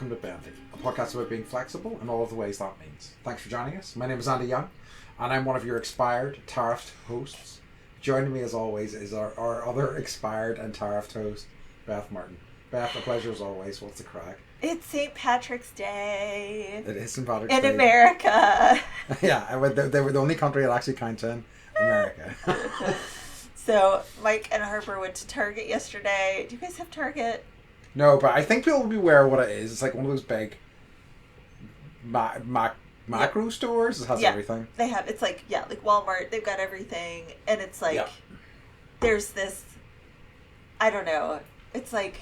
welcome to Bentley, a podcast about being flexible in all of the ways that means. Thanks for joining us. My name is Andy Young, and I'm one of your expired, tariffed hosts. Joining me as always is our other expired and tariffed host, Beth Martin. Beth, a pleasure as always. What's the crack? It's St. Patrick's Day. It is St. Patrick's Day. In America. Yeah, they were the only country that actually counts in America. So, Mike and Harper went to Target yesterday. Do you guys have Target? No, but I think people will be aware of what it is. It's like one of those big macro stores. It has everything. They have. It's like, like Walmart. They've got everything. And it's like, there's this, I don't know. It's like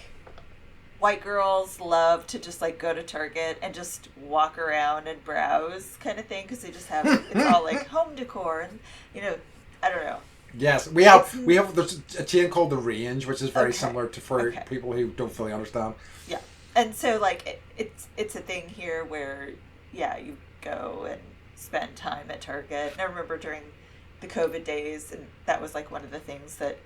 white girls love to just like go to Target and just walk around and browse kind of thing. Because they just have, it's all like home decor and, I don't know. Yes, we have. There's a chain called The Range, which is very similar to for people who don't fully understand. Yeah, and so like it's a thing here where you go and spend time at Target. And I remember during the COVID days, and that was like one of the things that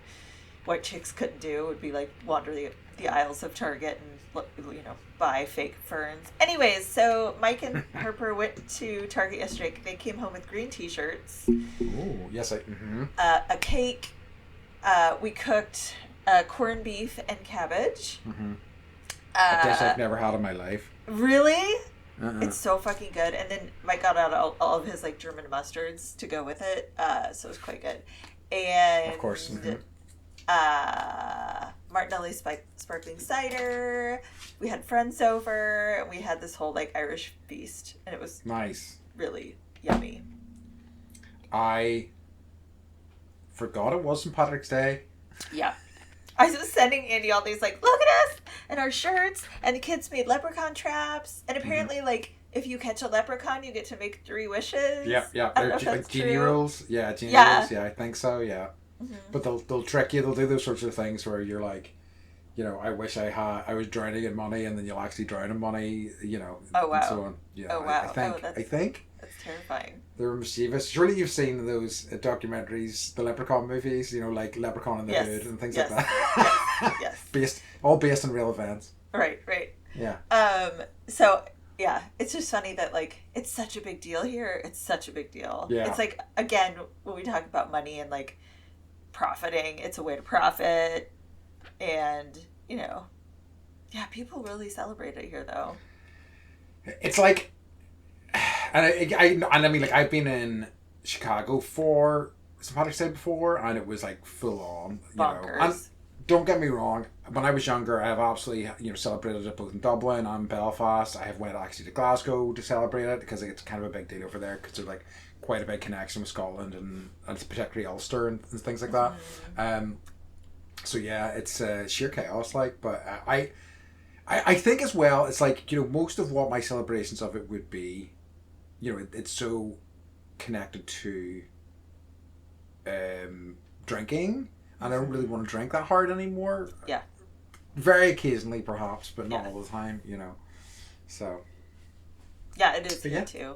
white chicks couldn't do would be like wander the aisles of Target and buy fake ferns. Anyways, so Mike and Harper went to Target yesterday. They came home with green t-shirts. Oh, yes, a cake. We cooked corned beef and cabbage. Mm-hmm. A dish I've never had in my life. Really? It's so fucking good. And then Mike got out all of his like German mustards to go with it. So it was quite good. And of course. Mm-hmm. Martinelli sparkling cider. We had friends over, and we had this whole like Irish feast, and it was nice, really yummy. I forgot it was St. Patrick's Day. Yeah, I was sending Andy all these like, look at us and our shirts, and the kids made leprechaun traps, and apparently like if you catch a leprechaun, you get to make 3 wishes. Yeah. They're like genie rules. Yeah, genie rules. Yeah, I think so. Yeah. Mm-hmm. But they'll trick you. They'll do those sorts of things where you're like, I wish I was drowning in money, and then you'll actually drown in money. Oh wow. And so on. Yeah. Oh wow. I think. That's terrifying. They're mischievous. Surely you've seen those documentaries, the Leprechaun movies. Like Leprechaun in the Hood and things like that. Yes. Based on real events. Right. Yeah. So. Yeah, it's just funny that, like, it's such a big deal here. It's such a big deal. Yeah. It's like, again, when we talk about money and, like, profiting, it's a way to profit. And, people really celebrate it here, though. It's like, and I mean, like, I've been in Chicago for St. Patrick's Day before, and it was, like, full on, Bonkers. And don't get me wrong, when I was younger, I have absolutely, celebrated it both in Dublin and Belfast. I have went actually to Glasgow to celebrate it because it's kind of a big deal over there because there's like quite a big connection with Scotland and particularly Ulster and things like that. Mm-hmm. So yeah, it's sheer chaos. Like, but I think as well, it's like most of what my celebrations of it would be, it's so connected to drinking. I don't really want to drink that hard anymore. Yeah. Very occasionally, perhaps, but not all the time, So. Yeah, it is here too.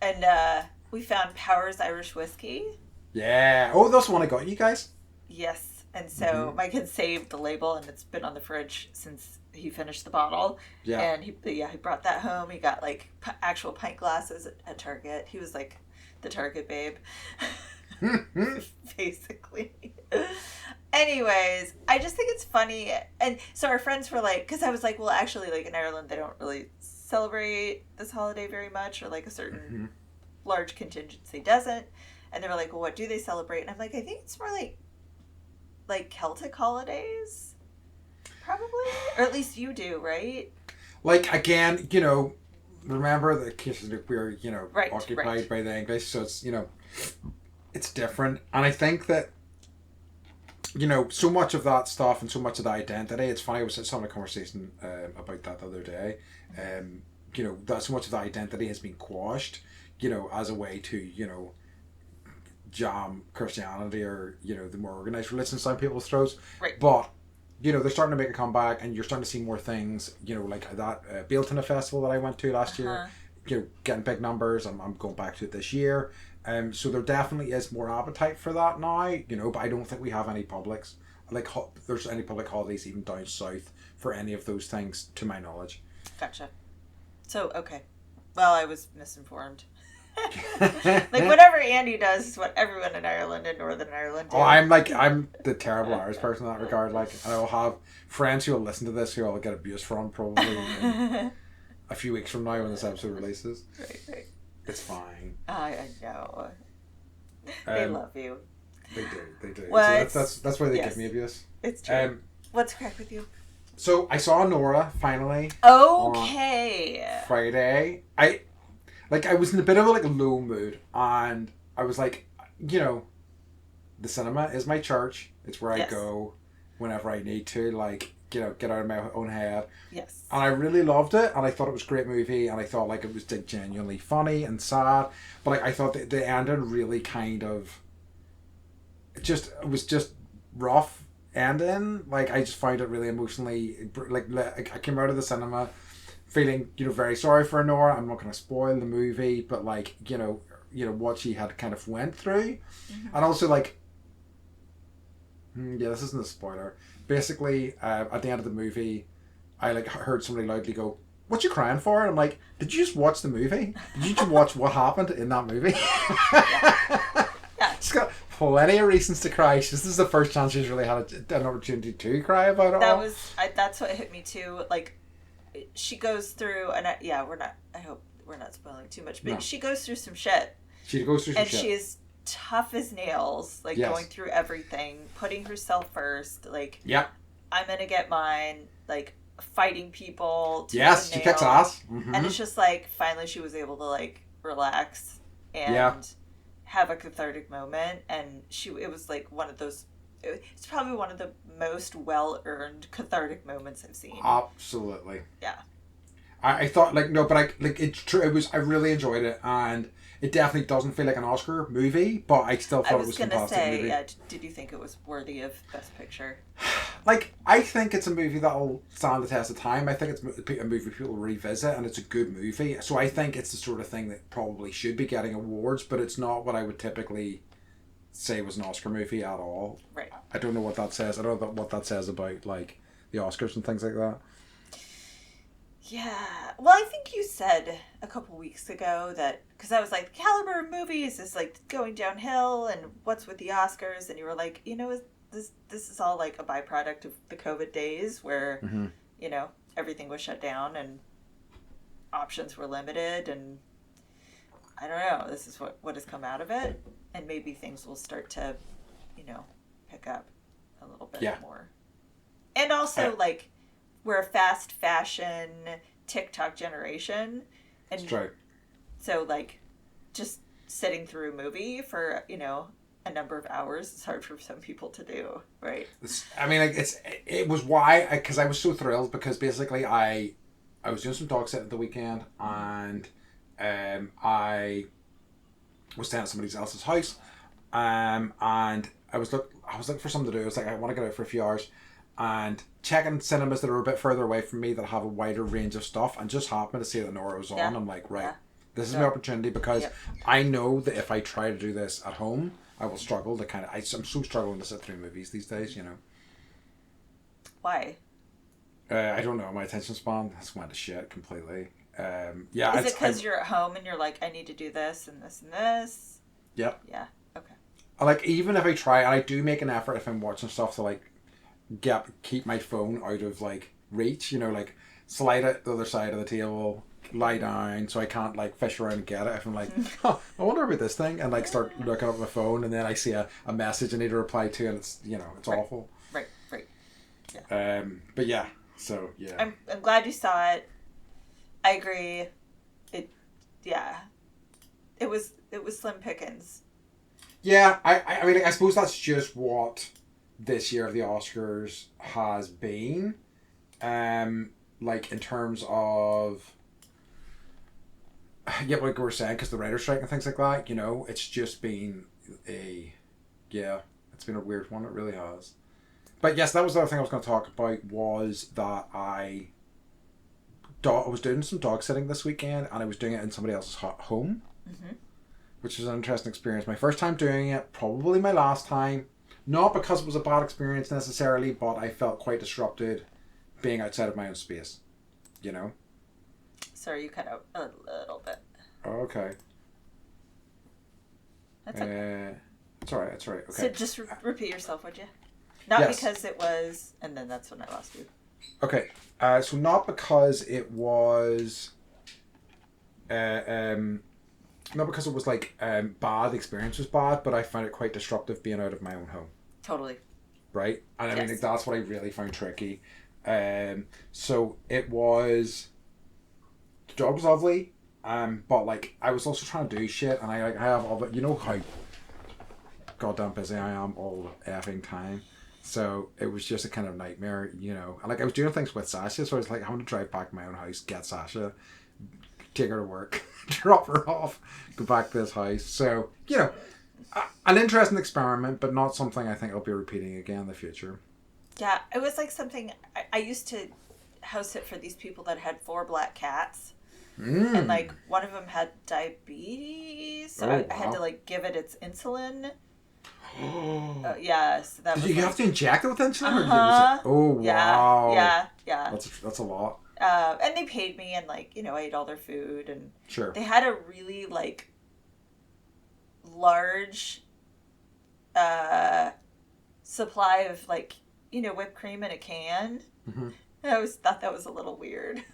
And we found Powers Irish Whiskey. Yeah. Oh, that's the one I got you guys? Yes. And so my kid saved the label, and it's been on the fridge since he finished the bottle. Yeah. And he brought that home. He got like actual pint glasses at Target. He was like the Target babe. Basically. Anyways, I just think it's funny. And so our friends were like, because I was like, well, actually, like in Ireland, they don't really celebrate this holiday very much, or like a certain large contingency doesn't. And they were like, well, what do they celebrate? And I'm like, I think it's more like Celtic holidays, probably, or at least you do, right? Like, again, remember the cases that we're occupied by the English, so it's it's different. And I think that so much of that stuff and so much of the identity, it's funny, I was having a conversation about that the other day, that so much of the identity has been quashed, as a way to jam Christianity or the more organized religions down people's throats. Right. But they're starting to make a comeback, and you're starting to see more things, like that Bealtaine festival that I went to last year, getting big numbers. I'm going back to it this year. So there definitely is more appetite for that now, but I don't think we have any there's any public holidays even down south for any of those things, to my knowledge. Gotcha. So, okay. Well, I was misinformed. Like, whatever Andy does is what everyone in Ireland and Northern Ireland do. Oh, I'm the terrible Irish person in that regard. Like, and I will have friends who will listen to this who I'll get abuse from probably in a few weeks from now when this episode releases. Right. It's fine. I know. They love you. They do. Well, so that's why they give me abuse. It's true. What's crack with you? So I saw Nora finally. Okay. On Friday. I was in a bit of a low mood, and I was like, the cinema is my church. It's where I go whenever I need to, get out of my own head. Yes. And I really loved it, and I thought it was a great movie, and I thought it was genuinely funny and sad, but I thought that the ending really kind of it was just rough ending. I just found it really emotionally, I came out of the cinema feeling, very sorry for Nora. I'm not going to spoil the movie, but what she had kind of went through, and also this isn't a spoiler. Basically, at the end of the movie, I heard somebody loudly go, "What you crying for?" And I'm like, "Did you just watch the movie? Did you just watch what happened in that movie?" She's got plenty of reasons to cry. This is the first chance she's really had an opportunity to cry about it all. That's what hit me too. She goes through, and I hope we're not spoiling too much, but she goes through some shit. She goes through some shit. And she is tough as nails, going through everything, putting herself first, I'm gonna get mine, fighting people to yes, she kicks ass. Mm-hmm. And it's just finally she was able to relax and have a cathartic moment, and it was one of those, it's probably one of the most well-earned cathartic moments I've seen. Absolutely. Yeah. I thought it's true. I really enjoyed it, and it definitely doesn't feel like an Oscar movie, but I still thought it was a fantastic movie. Did you think it was worthy of Best Picture? I think it's a movie that'll stand the test of time. I think it's a movie people revisit, and it's a good movie. So I think it's the sort of thing that probably should be getting awards, but it's not what I would typically say was an Oscar movie at all. Right. I don't know what that says. I don't know what that says about the Oscars and things like that. Yeah. Well, I think you said a couple weeks ago that, because I was like, the caliber of movies is going downhill, and what's with the Oscars? And you were like, this is all a byproduct of the COVID days where, everything was shut down and options were limited, and I don't know, this is what has come out of it, and maybe things will start to, pick up a little bit more. And also, we're a fast fashion TikTok generation. And it's true. So, just sitting through a movie for, a number of hours is hard for some people to do, right? It was why, because I was so thrilled, because basically I was doing some dog sitting at the weekend, and I was staying at somebody else's house, and I was looking for something to do. I was like, I want to get out for a few hours, and checking cinemas that are a bit further away from me that have a wider range of stuff, and just happened to see that Nora was on. Yeah. I'm like, right, this is my opportunity, because I know that if I try to do this at home, I will struggle to I'm so struggling to sit through movies these days, Why? I don't know. My attention span has went to shit completely. Is it because you're at home and you're like, I need to do this and this and this? Yep. Yeah. Okay. Even if I try, and I do make an effort if I'm watching stuff to keep my phone out of reach, slide it the other side of the table, lie down so I can't fish around and get it. If I'm I wonder about this thing, and start looking up my phone, and then I see a message I need to reply to, and it's it's awful. Right. Yeah. But yeah, so yeah. I'm glad you saw it. I agree. It was slim pickings. Yeah, I suppose that's just what this year of the Oscars has been. In terms of like we were saying, because the writer's strike and things like that, it's just been it's been a weird one. It really has. But yes, that was the other thing I was going to talk about, was that I was doing some dog sitting this weekend, and I was doing it in somebody else's home, which was an interesting experience. My first time doing it, probably my last time. Not because it was a bad experience necessarily, but I felt quite disrupted being outside of my own space, Sorry, you cut out a little bit. Oh, okay. That's okay. It's all right. It's all right. Okay. So just repeat yourself, would you? Not yes. Because it was, and then that's when I lost you. Okay. So not because it was, not because it was like bad. The experience was bad, but I found it quite disruptive being out of my own home. Totally. Right, and I mean like, that's what I really found tricky. So it was. The job was lovely, but like I was also trying to do shit, and I have all the, you know how goddamn busy I am all the effing time. So it was just a kind of nightmare, you know. And like I was doing things with Sasha, so I was like, I want to drive back to my own house, get Sasha, take her to work, drop her off, go back to this house. So, you know, an interesting experiment, but not something I think I'll be repeating again in the future. Yeah, it was like something I used to house sit for these people that had 4 black cats. And like one of them had diabetes, so I had to like give it its insulin. Yeah, so that Did was you have to inject it with insulin? Uh-huh. Oh wow! Yeah. That's a lot. And they paid me, and like, you know, I ate all their food, and sure. They had a really like large supply of like, you know, whipped cream in a can. Mm-hmm. I always thought that was a little weird.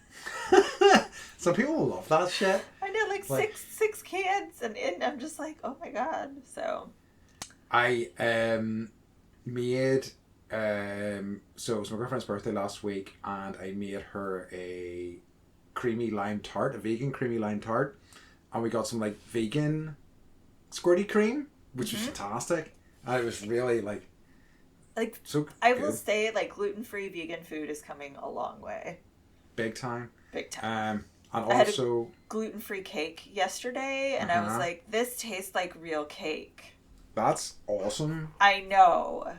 Some people love that shit. I know, like six cans, and I'm just like, oh my god. So I made so it was my girlfriend's birthday last week, and I made her a creamy lime tart, a vegan creamy lime tart, and we got some like vegan squirty cream, which was fantastic, and it was really like so I will say, like, gluten-free vegan food is coming a long way. Big time. And also, I had a gluten-free cake yesterday, and I was like, this tastes like real cake. That's awesome. I know.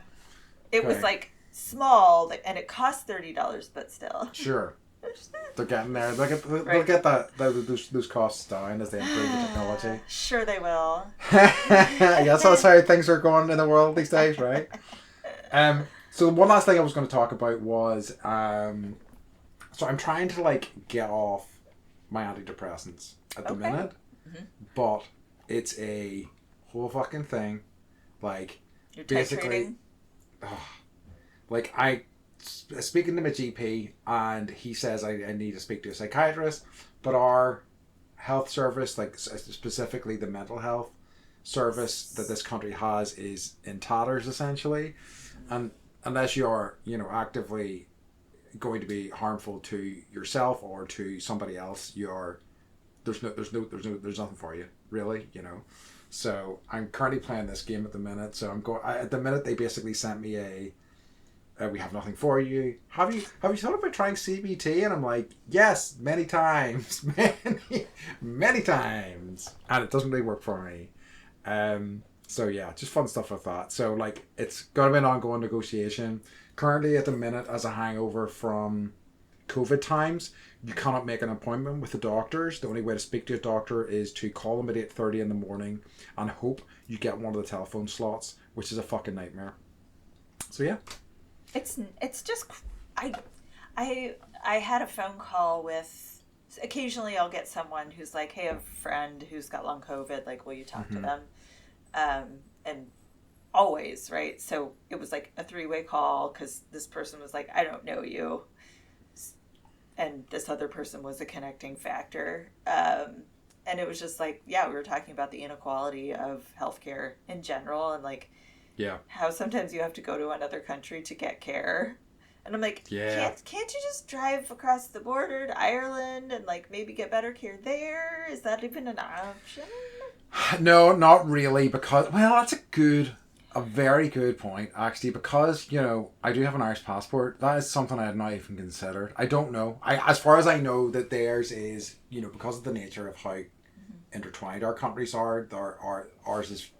It was like small, and it cost $30, but still. Sure. They're getting there. They'll get those costs down as they improve the technology. Sure they will. Yes, that's how things are going in the world these days, right? So one last thing I was going to talk about was, so I'm trying to like get off my antidepressants at the minute, but it's a whole fucking thing. Like, you're basically, like speaking to my GP, and he says I need to speak to a psychiatrist, but our health service, like specifically the mental health service that this country has, is in tatters essentially. And unless you're, you know, actively going to be harmful to yourself or to somebody else, there's nothing for you, really, you know. So I'm currently playing this game at the minute. So at the minute they basically sent me we have nothing for you. Have you thought about trying CBT? And I'm like, yes, many times, many times, and it doesn't really work for me. So yeah, just fun stuff with that. So like, it's got to be an ongoing negotiation. Currently at the minute, as a hangover from COVID times, you cannot make an appointment with the doctors. The only way to speak to a doctor is to call them at 8:30 in the morning and hope you get one of the telephone slots, which is a fucking nightmare. So yeah. It's just, I had a phone call with, occasionally I'll get someone who's like, hey, I have a friend who's got long COVID, like, will you talk to them? And always, right? So it was like a 3-way call, because this person was like, I don't know you. And this other person was a connecting factor. And it was just like, yeah, we were talking about the inequality of healthcare in general, and like, how sometimes you have to go to another country to get care. And I'm like, can't you just drive across the border to Ireland and like maybe get better care there? Is that even an option? No, not really, because, well, that's a very good point, actually, because, you know, I do have an Irish passport. That is something I had not even considered. I don't know. As far as I know, that theirs is, you know, because of the nature of how intertwined our countries are, ours is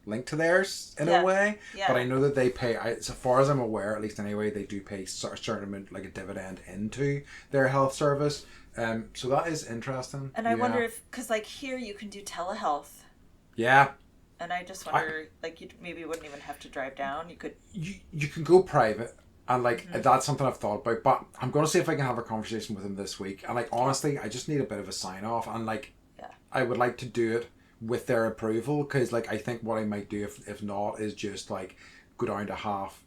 linked to theirs in a way. Yeah. But I know that they pay, as far as I'm aware, at least anyway, they do pay a certain amount, like a dividend into their health service. So that is interesting. And I wonder if, because like here you can do telehealth. Yeah. And I just wonder, like, you maybe wouldn't even have to drive down. You could. You can go private. And, like, that's something I've thought about. But I'm going to see if I can have a conversation with him this week. And, like, honestly, I just need a bit of a sign-off. And, like, I would like to do it with their approval. Because, like, I think what I might do, if not, is just, like, go down to half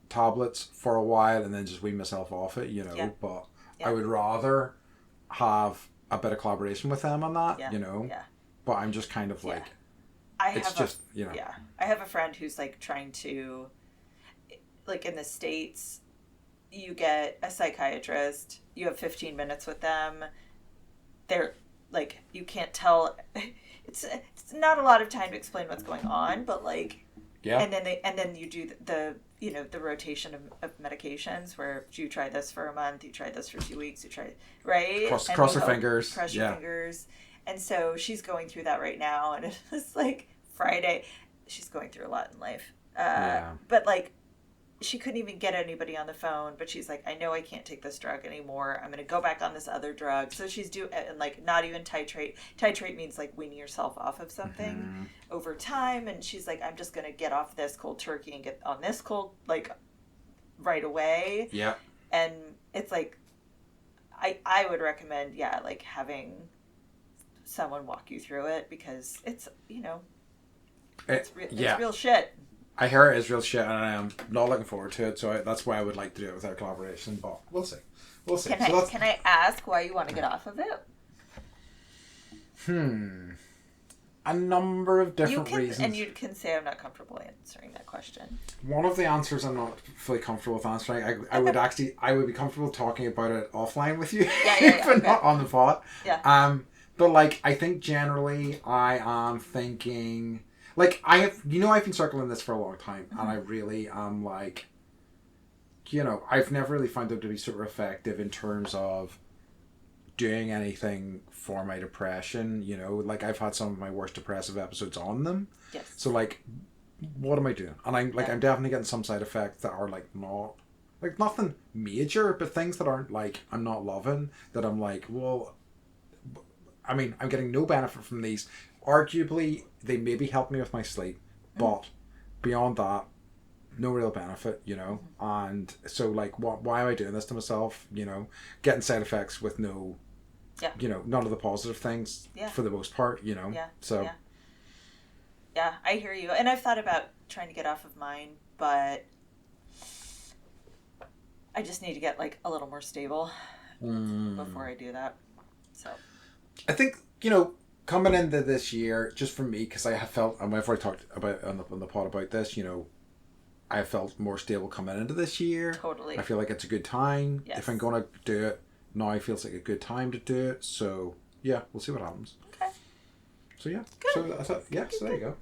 tablets for a while and then just wean myself off it, you know. Yeah. But I would rather have a bit of collaboration with them on that, you know. Yeah. But I'm just kind of, like... It's just, you know. Yeah. I have a friend who's, like, trying to... Like, in the States, you get a psychiatrist, you have 15 minutes with them, they're, like, you can't tell, it's not a lot of time to explain what's going on, but, like, and then you do the you know, the rotation of medications, where you try this for a month, you try this for 2 weeks, you try, right? Cross your fingers. Cross your fingers. And so she's going through that right now, and it's, like, Friday, she's going through a lot in life. But, like, she couldn't even get anybody on the phone, but she's like, I know I can't take this drug anymore. I'm going to go back on this other drug. So she's and, like, not even titrate. Titrate means, like, weaning yourself off of something over time. And she's like, I'm just going to get off this cold turkey and get on this cold, like, right away. Yeah. And it's like, I would recommend, like, having someone walk you through it, because it's, you know, it's real shit. I hear it is real shit, and I am not looking forward to it, so that's why I would like to do it without collaboration, but we'll see. Can I ask why you want to get off of it? A number of different reasons. And you can say I'm not comfortable answering that question. One of the answers I'm not fully comfortable with answering. I would be comfortable talking about it offline with you, but not on the pod. Yeah. But, like, I think generally I am thinking... Like, I've been circling this for a long time, and I really am, like, you know, I've never really found them to be super effective in terms of doing anything for my depression, you know. Like, I've had some of my worst depressive episodes on them. Yes. So, like, what am I doing? And I'm definitely getting some side effects that are, like, not, like, nothing major, but things that aren't, like, I'm not loving, that I'm like, well, I mean, I'm getting no benefit from these. Arguably, they maybe help me with my sleep, but beyond that, no real benefit, you know. And so, like, why am I doing this to myself? You know, getting side effects with no, you know, none of the positive things for the most part, you know. Yeah, I hear you. And I've thought about trying to get off of mine, but I just need to get, like, a little more stable before I do that. So I think, you know, coming into this year, just for me, because I have felt, and I've already talked about on the pod about this, you know, I have felt more stable coming into this year. Totally. I feel like it's a good time. Yes. If I'm going to do it, now it feels like a good time to do it. So, yeah, we'll see what happens. Okay. So, yeah. Good. So there you go.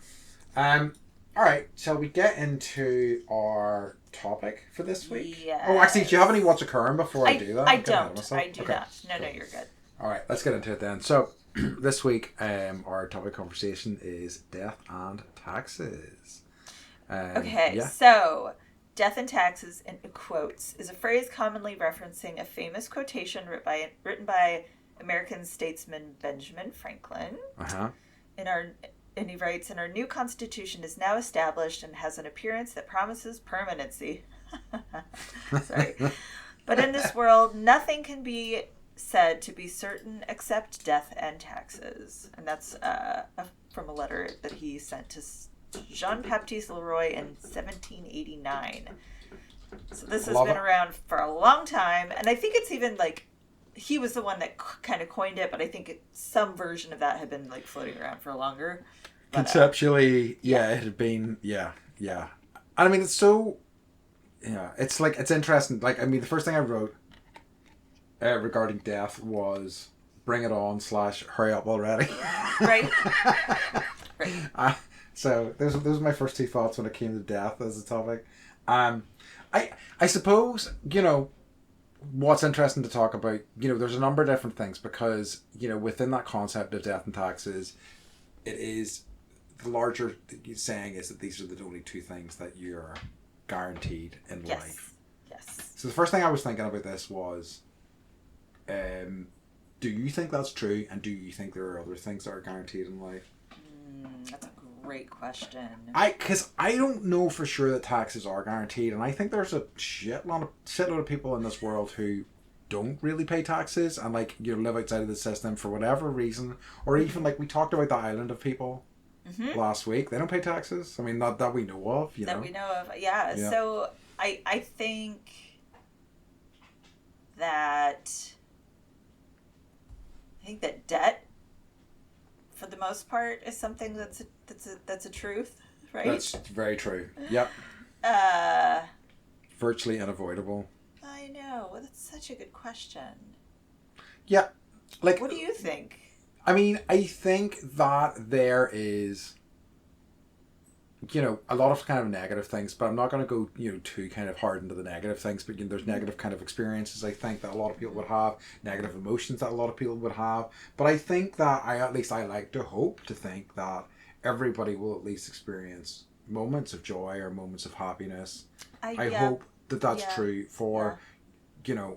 All right, shall we get into our topic for this week? Yeah. Oh, actually, do you have any what's occurring before I do that? I don't. I do not. No, you're good. All right, let's get into it then. So, this week, our topic conversation is death and taxes. So death and taxes, in quotes, is a phrase commonly referencing a famous quotation written by American statesman Benjamin Franklin. And he writes, "And our new Constitution is now established and has an appearance that promises permanency." Sorry. "But in this world, nothing can be said to be certain except death and taxes." And that's from a letter that he sent to Jean-Baptiste Leroy in 1789. So this has been around for a long time, and I think it's even, like, he was the one that kind of coined it, but I think some version of that had been, like, floating around for longer. But, conceptually, it had been, And I mean, it's so, it's like, it's interesting. Like, I mean, the first thing I wrote regarding death was "bring it on" / "hurry up already." Right. So those are my first two thoughts when it came to death as a topic. I suppose, you know, what's interesting to talk about, you know, there's a number of different things, because, you know, within that concept of death and taxes, it is the larger saying is that these are the only two things that you're guaranteed in life. Yes. So the first thing I was thinking about this was, do you think that's true, and do you think there are other things that are guaranteed in life? That's a great question. Because I don't know for sure that taxes are guaranteed, and I think there's a shitload of people in this world who don't really pay taxes and like live outside of the system for whatever reason, or even like we talked about the island of people last week. They don't pay taxes. I mean, not that we know of. That we know of, yeah. So I think that debt, for the most part, is something that's a truth, right? That's very true. Yep. Virtually unavoidable. I know. Well, that's such a good question. Yeah. Like, what do you think? I mean, I think that there is, a lot of kind of negative things, but I'm not going to go, too kind of hard into the negative things, but there's negative kind of experiences I think that a lot of people would have, negative emotions that a lot of people would have, but I think that I like to hope to think that everybody will at least experience moments of joy or moments of happiness. I hope that that's true for, even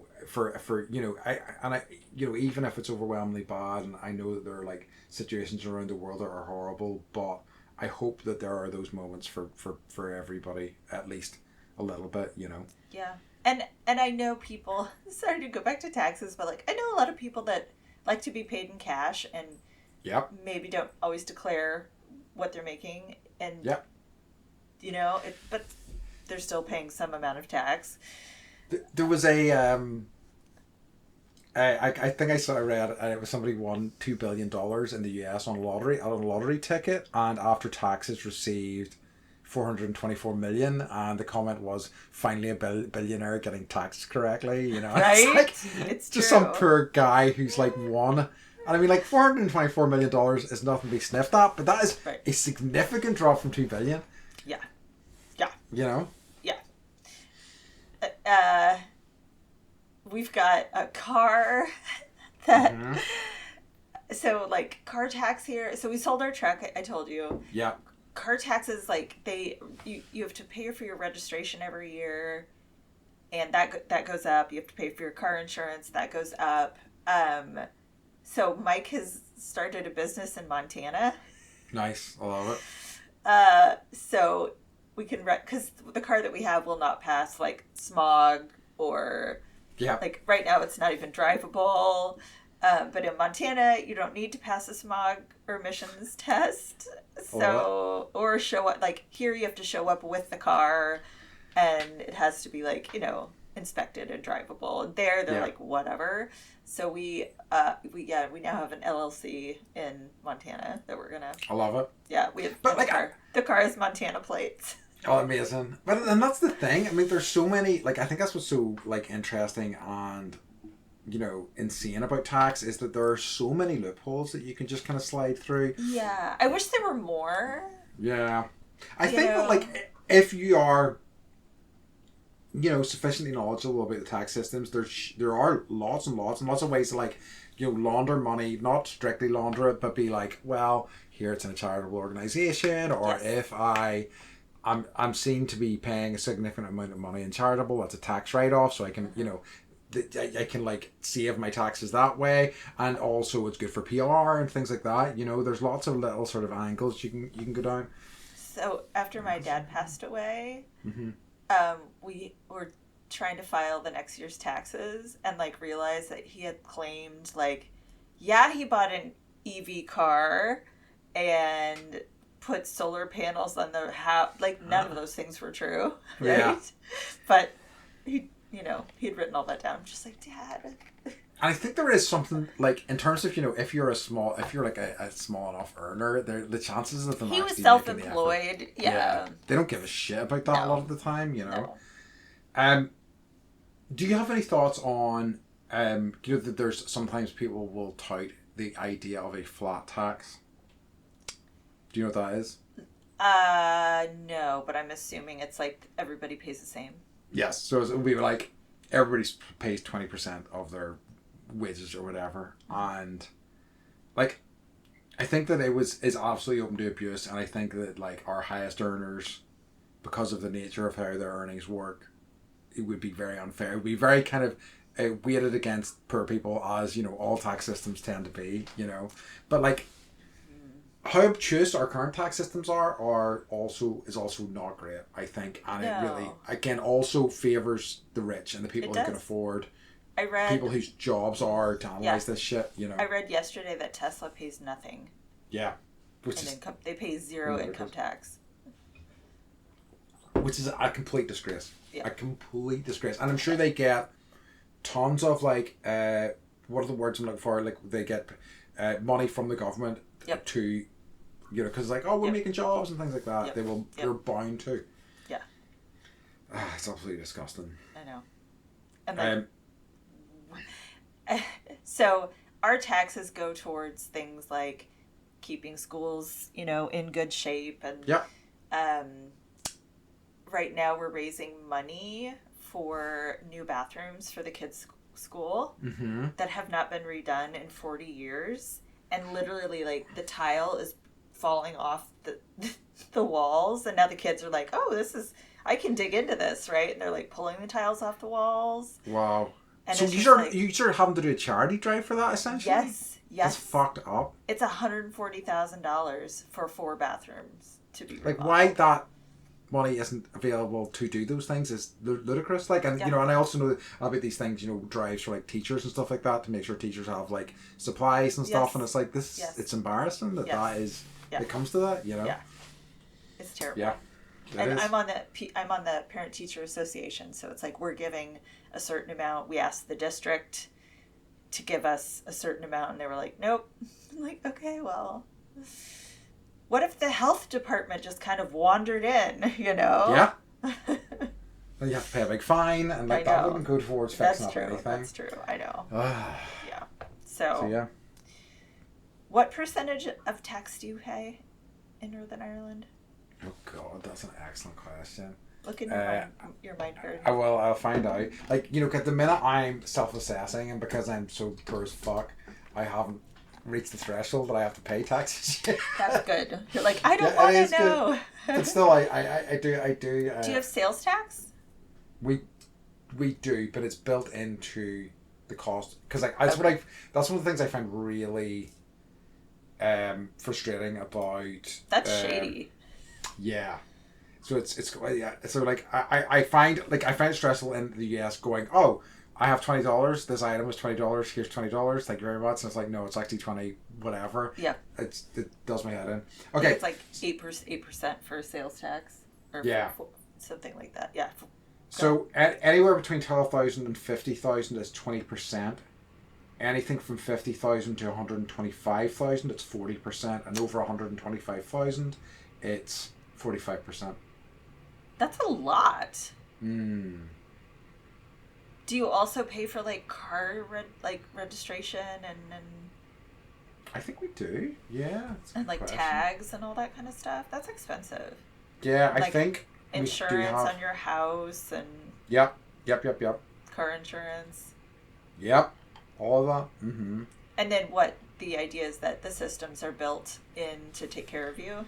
if it's overwhelmingly bad, and I know that there are like situations around the world that are horrible, but I hope that there are those moments for everybody, at least a little bit, Yeah. And I know people, sorry to go back to taxes, but like I know a lot of people that like to be paid in cash and maybe don't always declare what they're making, and but they're still paying some amount of tax. There was a I think I read it was somebody won $2 billion in the US on a lottery ticket, and after taxes received 424 million, and the comment was finally a billionaire getting taxed correctly. Right? It's just true. Some poor guy who's like won. And I mean, like $424 million is nothing to be sniffed at, but that is a significant drop from 2 billion. Yeah. Yeah. Yeah. We've got a car that so like car tax here. So we sold our truck, I told you. Yeah. Car taxes, like you have to pay for your registration every year, and that goes up. You have to pay for your car insurance, that goes up. So Mike has started a business in Montana. Nice. I love it. So we can because the car that we have will not pass like smog or like right now it's not even drivable. But in Montana, you don't need to pass a smog or emissions test. So, or show up, like here you have to show up with the car and it has to be like, inspected and drivable. And they're like, whatever. So we now have an LLC in Montana that we're gonna. I love it. Yeah, we have the car has Montana plates. Oh, amazing. And that's the thing. I mean, there's so many, like, I think that's what's so, like, interesting and, insane about tax is that there are so many loopholes that you can just kind of slide through. Yeah. I wish there were more. Yeah. I think that, like, if you are, sufficiently knowledgeable about the tax systems, there are lots and lots of ways to, like, launder money, not strictly launder it, but be like, well, here it's in a charitable organization, or if I'm seen to be paying a significant amount of money in charitable, that's a tax write-off, so I can, I can like save my taxes that way, and also it's good for PR and things like that. There's lots of little sort of angles you can go down. So after my dad passed away, we were trying to file the next year's taxes and like realized that he had claimed like, he bought an EV car and put solar panels on the house. Like none of those things were true, right? Yeah. But he'd written all that down. I'm just like, Dad. I think there is something like in terms of if you're like a small enough earner, the chances of them. He was self-employed. Yeah. They don't give a shit about that a lot of the time. No. Do you have any thoughts on that there's sometimes people will tout the idea of a flat tax? Do you know what that is? No, but I'm assuming it's like everybody pays the same. Yes, so it would be like everybody pays 20% of their wages or whatever, and like I think that is absolutely open to abuse, and I think that like our highest earners, because of the nature of how their earnings work, it would be very unfair. It would be very kind of weighted against poor people, as all tax systems tend to be. But like. how obtuse our current tax systems are also not great, I think, and it really again also favors the rich and the people who can afford. I read people whose jobs are to analyze this shit. I read yesterday that Tesla pays nothing. Yeah, they pay zero income tax, which is a complete disgrace. Yeah. A complete disgrace, and I'm sure they get tons of like what are the words I'm looking for? Like they get money from the government to. Because like, oh, we're making jobs and things like that. Yep. They're bound to. Yeah. It's absolutely disgusting. I know. And so our taxes go towards things like keeping schools, in good shape, and right now we're raising money for new bathrooms for the kids' school that have not been redone in 40 years, and literally like the tile is falling off the walls, and now the kids are like, oh, I can dig into this, right? And they're like pulling the tiles off the walls. Wow. And so you're having to do a charity drive for that, essentially? Yes. It's fucked up. It's $140,000 for 4 bathrooms to be remodeled. Like, why that money isn't available to do those things is ludicrous. Like, and and I also know about these things, drives for like teachers and stuff like that to make sure teachers have like supplies and stuff, and it's like it's embarrassing that is. Yeah. It comes to that, Yeah, it's terrible. Yeah, and I'm on the Parent Teacher Association, so it's like we're giving a certain amount. We asked the district to give us a certain amount, and they were like, "Nope." I'm like, okay, well, what if the health department just kind of wandered in? Yeah. Then you have to pay a big fine, and like that wouldn't go towards fixing up anything. That's true. I know. Yeah. So yeah. What percentage of tax do you pay in Northern Ireland? Oh God, that's an excellent question. Look in your mind card. I'll find out. Like, at the minute I'm self-assessing, and because I'm so poor as fuck, I haven't reached the threshold that I have to pay taxes. That's good. You're like, I don't want to know. But still, I do. Do you have sales tax? We do, but it's built into the cost because that's one of the things I find really. Frustrating about that's shady. Yeah, so it's so like I find it stressful in the US going, oh, I have $20, this item is $20, here's $20, thank you very much, and it's like, no, it's actually 20 whatever. Yeah, it does my head in. Okay, it's like 8% for sales tax or something like that. Yeah. So anywhere between 12,000 and 50,000 is 20%. Anything from 50,000 to 125,000, it's 40%, and over 125,000, it's 45%. That's a lot. Do you also pay for like car registration and? I think we do. Yeah. And like tags and all that kind of stuff. That's expensive. Yeah, I think insurance on your house and. Yep. Car insurance. Yep. All of that. Mm-hmm. And then what the idea is that the systems are built in to take care of you?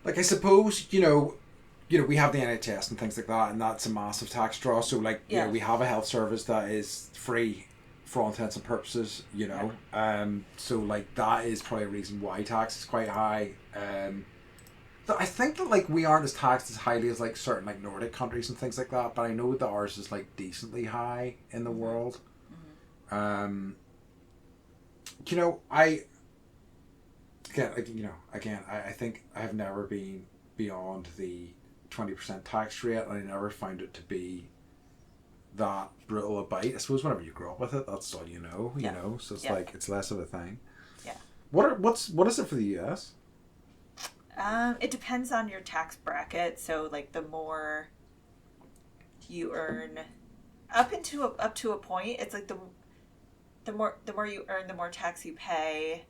Like, I suppose, we have the NHS and things like that, and that's a massive tax draw. So, like, we have a health service that is free for all intents and purposes, So, like, that is probably a reason why tax is quite high. I think that, like, we aren't as taxed as highly as, like, certain, like, Nordic countries and things like that, but I know that ours is, like, decently high in the world. I think I have never been beyond the 20% tax rate, and I never found it to be that brutal a bite. I suppose whenever you grow up with it, that's all you know, so it's like, it's less of a thing. Yeah. What is it for the US? It depends on your tax bracket. So like the more you earn up to a point, it's like the more you earn, the more tax you pay.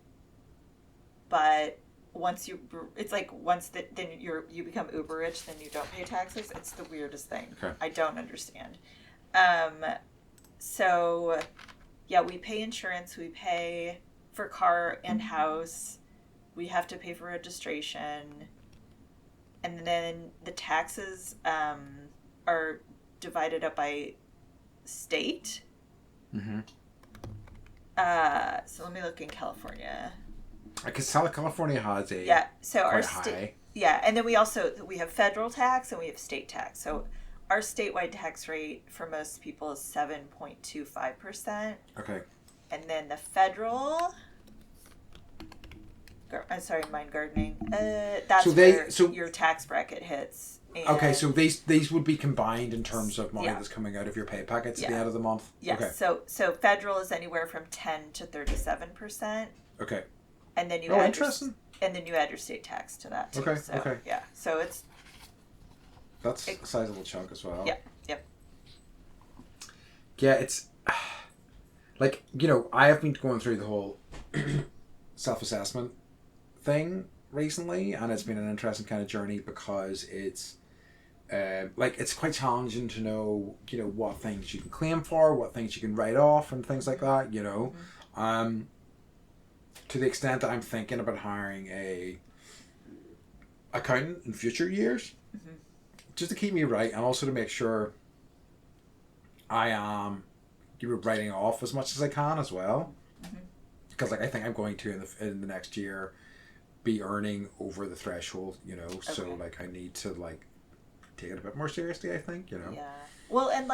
But once you become uber rich, then you don't pay taxes. It's the weirdest thing. Okay. I don't understand. So yeah, we pay insurance, we pay for car and house, we have to pay for registration, and then the taxes are divided up by state. Mm-hmm. So let me look in California. Because California has a so our state, and then we have federal tax and we have state tax. So our statewide tax rate for most people is 7.25%. Okay. And then the federal, I'm sorry, mine gardening. That's where your tax bracket hits. And okay, so these would be combined in terms of money that's coming out of your pay packets at the end of the month? Yes. Okay. So federal is anywhere from 10 to 37%. Okay. And then you add your state tax to that too. Okay. So, okay. Yeah. So that's a sizable chunk as well. Yeah. Yep. Yeah, it's like, I have been going through the whole self-assessment thing recently, and it's been an interesting kind of journey because it's it's quite challenging to know what things you can claim for, what things you can write off, and things like that. Mm-hmm. To the extent that I'm thinking about hiring a accountant in future years, mm-hmm. just to keep me right, and also to make sure I am writing off as much as I can as well, mm-hmm. because I think I'm going to in the next year be earning over the threshold, okay. So I need to take it a bit more seriously, I think, Yeah. Well, and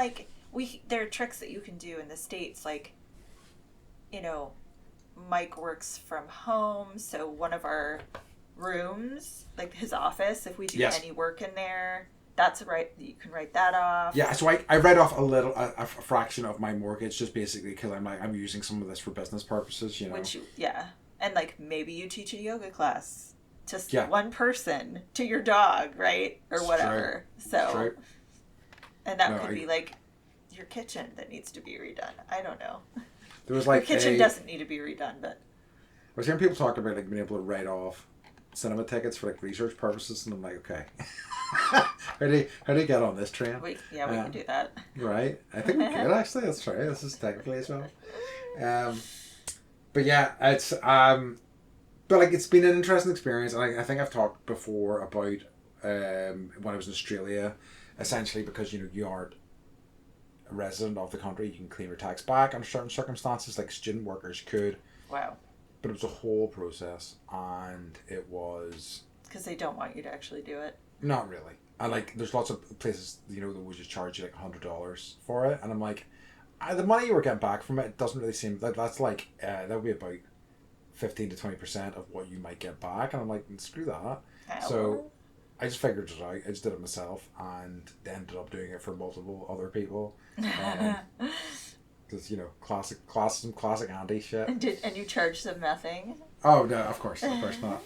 there are tricks that you can do in the States, Mike works from home, so one of our rooms, his office, if we do any work in there, that's right, you can write that off. Yeah, so I write off a fraction of my mortgage just basically because I'm using some of this for business purposes, Which and maybe you teach a yoga class to one person, to your dog, right? Or whatever. So, and that could be your kitchen that needs to be redone. I don't know. There was your kitchen doesn't need to be redone, but I was hearing people talk about being able to write off cinema tickets for research purposes, and I'm like, okay, how do you get on this train? We can do that. Right, I think we could actually. Let's try. This is technically as well. But yeah, it's but it's been an interesting experience, and I think I've talked before about when I was in Australia, essentially because you aren't a resident of the country, you can claim your tax back under certain circumstances, like student workers could. Wow. But it was a whole process, and it was because they don't want you to actually do it. Not really, and there's lots of places that would just charge you $100 for it, and I'm like, the money you were getting back from it doesn't really seem that's that would be about 15 to 20% of what you might get back, and I'm like, screw that. So I just figured it out. I just did it myself, and ended up doing it for multiple other people. Because classic Andy shit. And you charged them nothing? Oh no, of course not.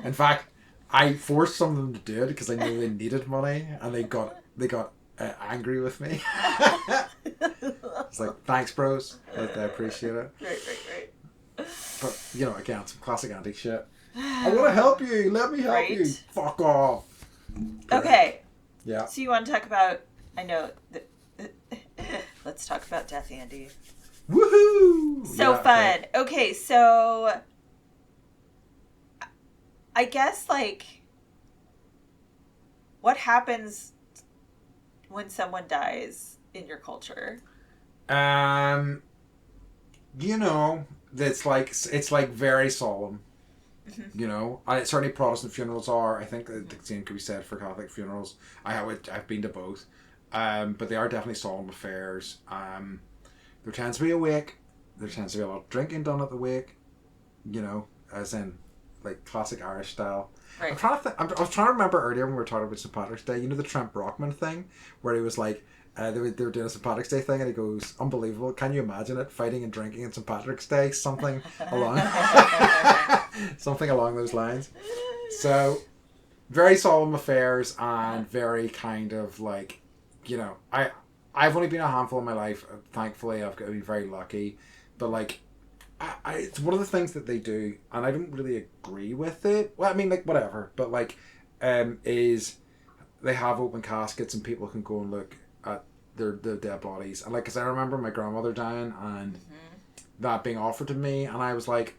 In fact, I forced some of them to do it because I knew they needed money, and they got angry with me. It's like, thanks, bros. I appreciate it. Right. But again, some classic Andy shit. I want to help you. Let me help you. Fuck off. Okay. Yeah. So you want to talk about? I know. Let's talk about Death Andy. Woohoo! So fun. Okay, so I guess what happens when someone dies in your culture? It's very solemn. Mm-hmm. Certainly Protestant funerals are. I think the same could be said for Catholic funerals. I've been to both. But they are definitely solemn affairs. There tends to be a wake. There tends to be a lot of drinking done at the wake. As in classic Irish style. Right. I was trying to remember earlier when we were talking about St. Patrick's Day. The Trent Brockman thing, where he was they were doing a St. Patrick's Day thing, and he goes, "Unbelievable! Can you imagine it? Fighting and drinking on St. Patrick's Day, something along those lines." So, very solemn affairs and very kind of I've only been a handful in my life. Thankfully, I've been very lucky. But it's one of the things that they do, and I don't really agree with it. Well, I mean, whatever. But is they have open caskets and people can go and look at their dead bodies. And because I remember my grandmother dying and that being offered to me, and I was like,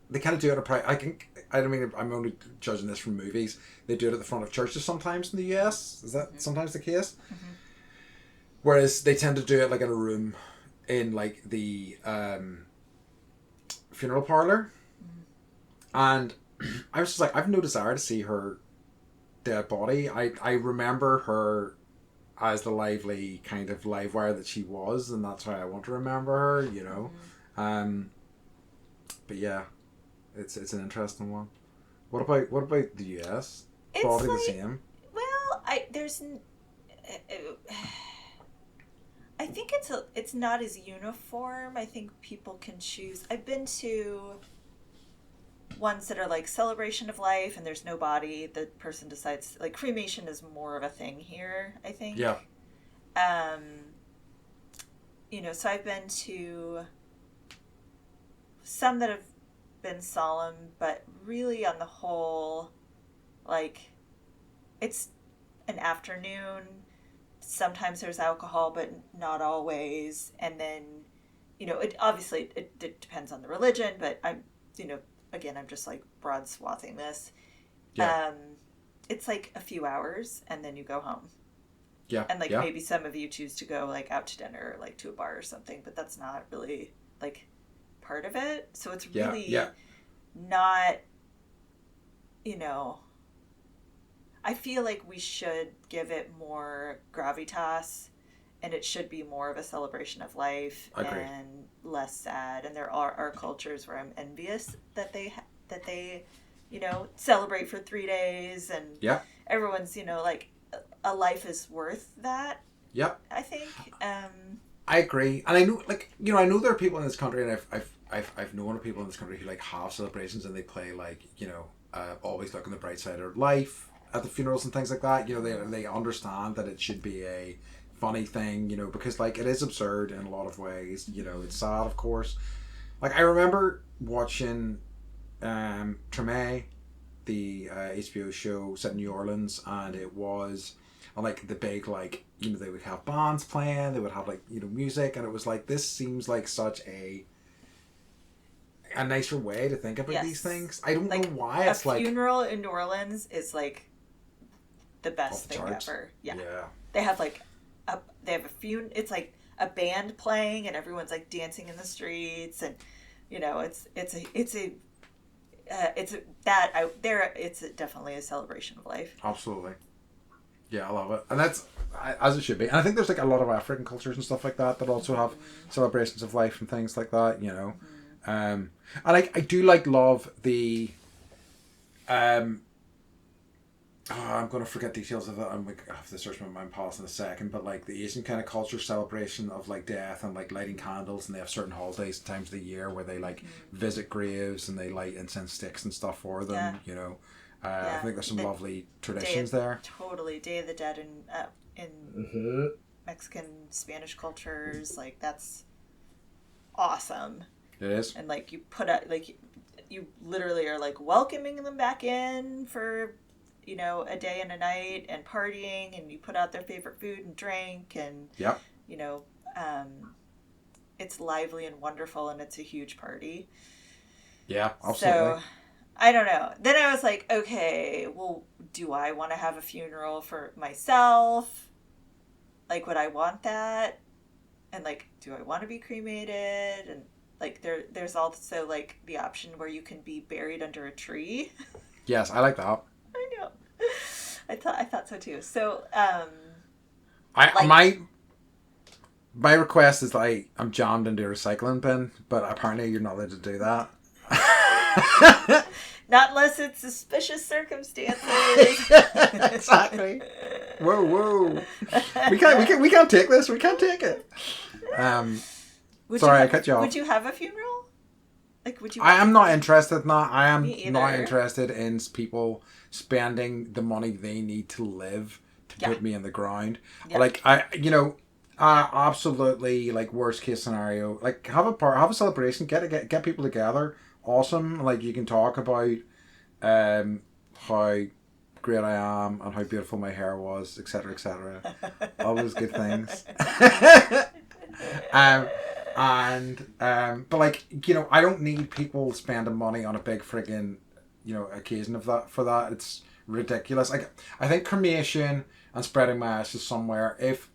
they kind of do it I don't mean, I'm only judging this from movies. They do it at the front of churches sometimes in the US. Is that sometimes the case? Mm-hmm. Whereas they tend to do it in a room in the funeral parlor. And I was just like, I've no desire to see her dead body. I remember her as the lively kind of live wire that she was, and that's how I want to remember her, you know. But yeah, it's an interesting one. What about the US? It's Broadly like, the same. well, I think it's not as uniform. I think people can choose. I've been to ones that are like celebration of life and there's no body. The person decides, like, cremation is more of a thing here, I think. Yeah. So I've been to some that have been solemn, but really on the whole, like, it's an afternoon. Sometimes there's alcohol, but not always. And then, it obviously it depends on the religion, but again, I'm just like broad swathing this. Yeah. It's like a few hours and then you go home. Yeah. And like maybe some of you choose to go like out to dinner or like to a bar or something, but that's not really like part of it. So it's really not, I feel like we should give it more gravitas, and it should be more of a celebration of life and less sad. And there are cultures where I'm envious that they celebrate for 3 days, and everyone's like a life is worth that. Yep. I think. I agree, and I know, I know there are people in this country, and I've known people in this country who like have celebrations and they play like always look on the bright side of life at the funerals and things like that. They understand that it should be a funny thing, because like it is absurd in a lot of ways. It's sad, of course. Like I remember watching Treme, the HBO show set in New Orleans, and it was like the big they would have bands playing, they would have music, and it was like, this seems like such a nicer way to think about these things. I don't know why it's like a funeral in New Orleans is like the best thing ever. Yeah. They have it's like a band playing and everyone's like dancing in the streets, and it's definitely a celebration of life. Absolutely. Yeah, I love it, and that's as it should be. And I think there's like a lot of African cultures and stuff like that also have celebrations of life and things like that. And I do love the I'm going to forget details of it. I have to search my mind past in a second, but like the Asian kind of culture celebration of like death and like lighting candles, and they have certain holidays and times of the year where they like visit graves and they light incense sticks and stuff for them. I think there's some lovely traditions there. Totally, Day of the Dead in Mexican, Spanish cultures, like that's awesome. It is. And like you put out you literally are like welcoming them back in for a day and a night and partying, and you put out their favorite food and drink, and it's lively and wonderful, and it's a huge party. Yeah, absolutely. So I don't know. Then I was like, okay, well, do I want to have a funeral for myself? Like, would I want that? And like, do I want to be cremated? And like, there's also like the option where you can be buried under a tree. Yes, I like that. I know. I thought so too. So, my request is that I'm jammed into a recycling bin, but apparently you're not allowed to do that. Not unless it's suspicious circumstances. Exactly. Whoa. We can't take this. We can't take it. Sorry, I cut you off. Would you have a funeral? Like, would you? I am not interested in that. I am not interested in people spending the money they need to live to put me in the ground. Yeah. Like absolutely, like worst case scenario, like have a celebration, get people together. Awesome. Like you can talk about how great I am and how beautiful my hair was, etc., all those good things. But like I don't need people spending money on a big friggin' occasion for that. It's ridiculous. Like I think cremation and spreading my ashes somewhere, if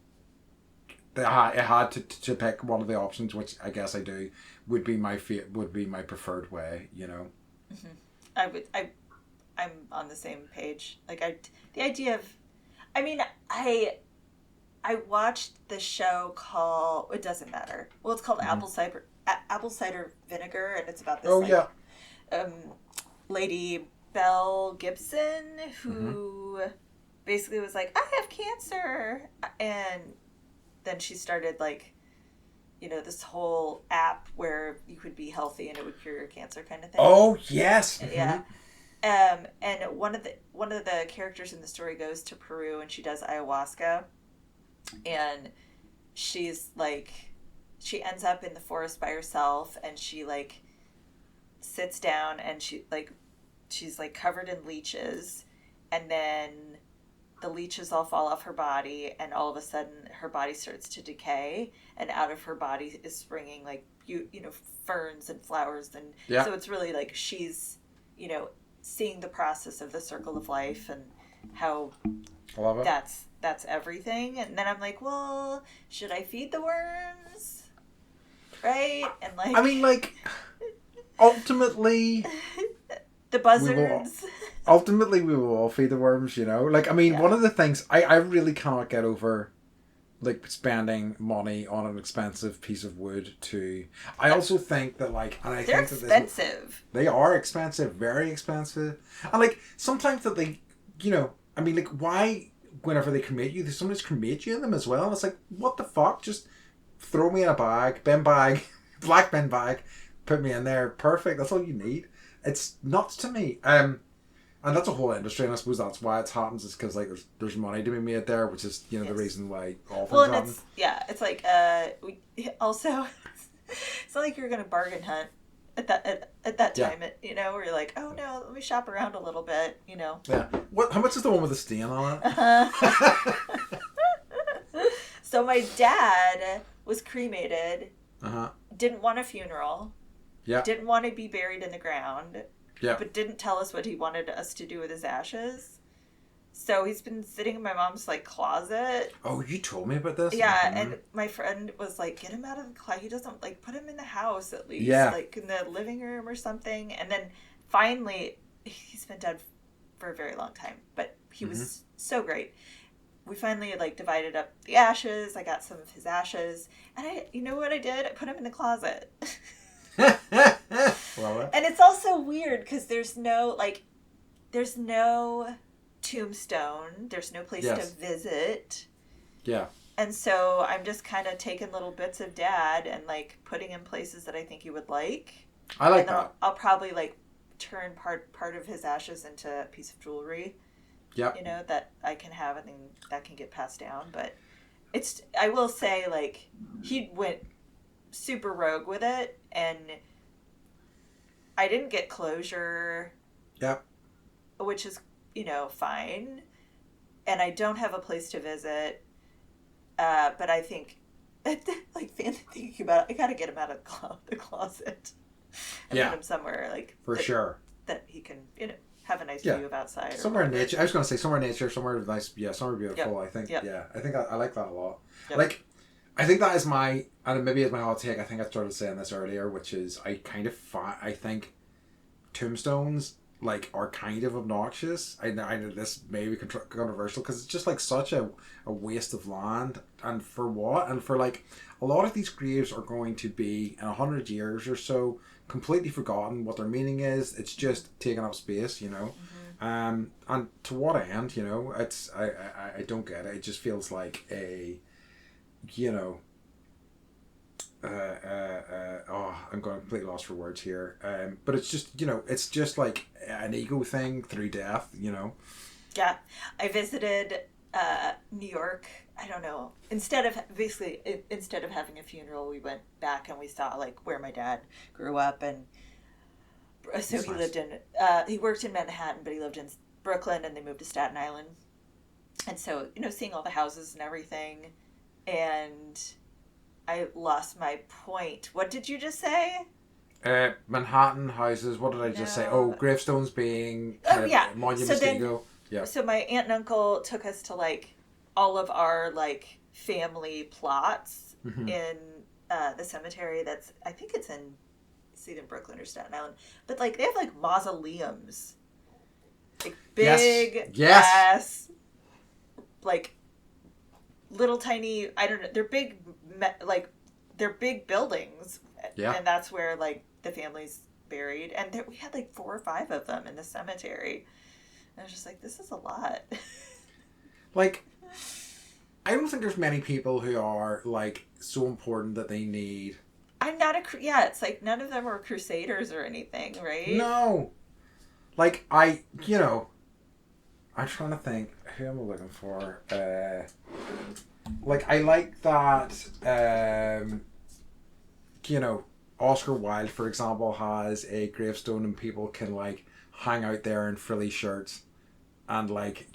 I had to pick one of the options, which I guess I do, would be my preferred way. Mm-hmm. I'm on the same page. Like the idea of, I mean, I watched the show called, it doesn't matter. Well, it's called Apple Cider Vinegar, and it's about this um, lady Belle Gibson who basically was like, I have cancer, and then she started like, this whole app where you could be healthy and it would cure your cancer kind of thing. Oh yes, yeah. And one of the characters in the story goes to Peru and she does ayahuasca, and she's like, she ends up in the forest by herself, and she like sits down and she's like covered in leeches, and then the leeches all fall off her body, and all of a sudden her body starts to decay, and out of her body is springing like ferns and flowers, and so it's really like she's seeing the process of the circle of life and how that's everything. And then I'm like, well, should I feed the worms, right? And like, I mean, like, ultimately the buzzards. Ultimately, we will all feed the worms, Like, I mean, one of the things I really cannot get over, like, spending money on an expensive piece of wood to... I also think that, like... And they're expensive. They are expensive, very expensive. And, like, sometimes that they, I mean, like, why, whenever they cremate you, they sometimes cremate you in them as well. And it's like, what the fuck? Just throw me in a bag, black bin bag, put me in there. Perfect. That's all you need. It's nuts to me. And that's a whole industry, and I suppose that's why it happens, is because like there's money to be made there, which is the reason why all things happen. It's like we also it's not like you're gonna bargain hunt at that time, where you're like, oh no, let me shop around a little bit, Yeah. How much is the one with the stain on it? So my dad was cremated. Didn't want a funeral. Yeah. Didn't want to be buried in the ground. Yeah. But didn't tell us what he wanted us to do with his ashes. So he's been sitting in my mom's like closet. Oh, you told me about this? Yeah, and my friend was like, get him out of the closet. He doesn't, like, put him in the house at least. Yeah. Like in the living room or something. And then finally, he's been dead for a very long time. But he was so great. We finally like divided up the ashes. I got some of his ashes. And you know what I did? I put him in the closet. And it's also weird because there's no tombstone, there's no place to visit. Yeah. And so I'm just kind of taking little bits of Dad and like putting in places that I think he would like. I like that. I'll probably like turn part of his ashes into a piece of jewelry. Yeah. That I can have and then that can get passed down. But I will say, like, he went super rogue with it, and I didn't get closure. Yeah. Which is, fine. And I don't have a place to visit. But I think, like, thinking about it, I gotta get him out of the closet. And put him somewhere, like... For sure. That he can, have a nice view of outside. Somewhere in nature. I was going to say somewhere in nature, somewhere nice, somewhere beautiful. Yep. I think, I think I like that a lot. Yep. Like, I think that is and maybe it's my hot take, I think I started saying this earlier, which is I think tombstones, like, are kind of obnoxious. I know this may be controversial, because it's just, like, such a waste of land, and for what? And for, like, a lot of these graves are going to be, in 100 years or so, completely forgotten what their meaning is. It's just taking up space, and to what end? It's I don't get it. It just feels like a I'm going completely lost for words here. But it's just like an ego thing through death. Yeah, I visited New York. I don't know. Instead of having a funeral, we went back and we saw like where my dad grew up, and so he lived in. He worked in Manhattan, but he lived in Brooklyn, and they moved to Staten Island. And so seeing all the houses and everything, and I lost my point. What did you just say? Manhattan houses. What did I just say? Oh, gravestones being monuments to ego. Yeah. So my aunt and uncle took us to like all of our like family plots in the cemetery. I think it's in see it in Brooklyn or Staten Island. But, like, they have, like, mausoleums. Like, big ass, like, little tiny, I don't know, they're big, like, they're big buildings. Yeah. And that's where, like, the family's buried. And we had, like, 4 or 5 of them in the cemetery. And I was just like, this is a lot. Like, I don't think there's many people who are, like, so important that they need... I'm not it's like none of them were crusaders or anything, right? No. Like, I'm trying to think, who am I looking for? Like, I like that, Oscar Wilde, for example, has a gravestone and people can, like, hang out there in frilly shirts and, like,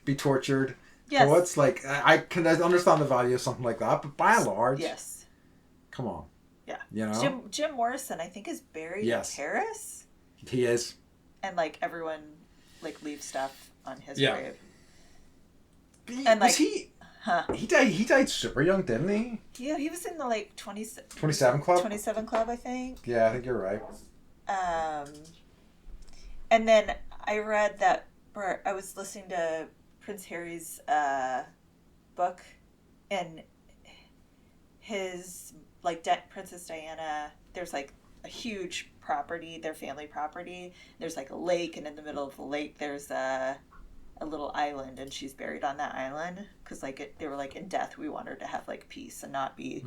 be tortured. Yes. So it's like, I can understand the value of something like that, but by and large... Yes. Come on. Yeah. Jim Morrison, I think, is buried in Paris. He is. And, like, everyone, like, leaves stuff on his grave. And, like... he died super young, didn't he? Yeah, he was in the, like, 27 Club? 27 Club, I think. Yeah, I think you're right. And then I read that, or I was listening to Prince Harry's book, and his... like Princess Diana, there's like a huge property, their family property. There's like a lake, and in the middle of the lake there's a little island, and she's buried on that island because like they were like, in death we want her to have like peace and not be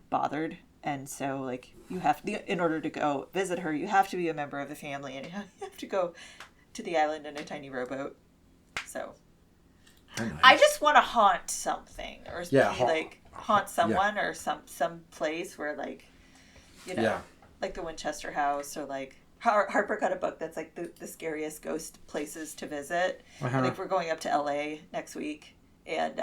bothered. And so like you have to, in order to go visit her, you have to be a member of the family, and you have to go to the island in a tiny rowboat. So nice. I just want to haunt something, or haunt someone, or some place where, like, like the Winchester House, or like Harper got a book that's like the scariest ghost places to visit. I think we're going up to LA next week, and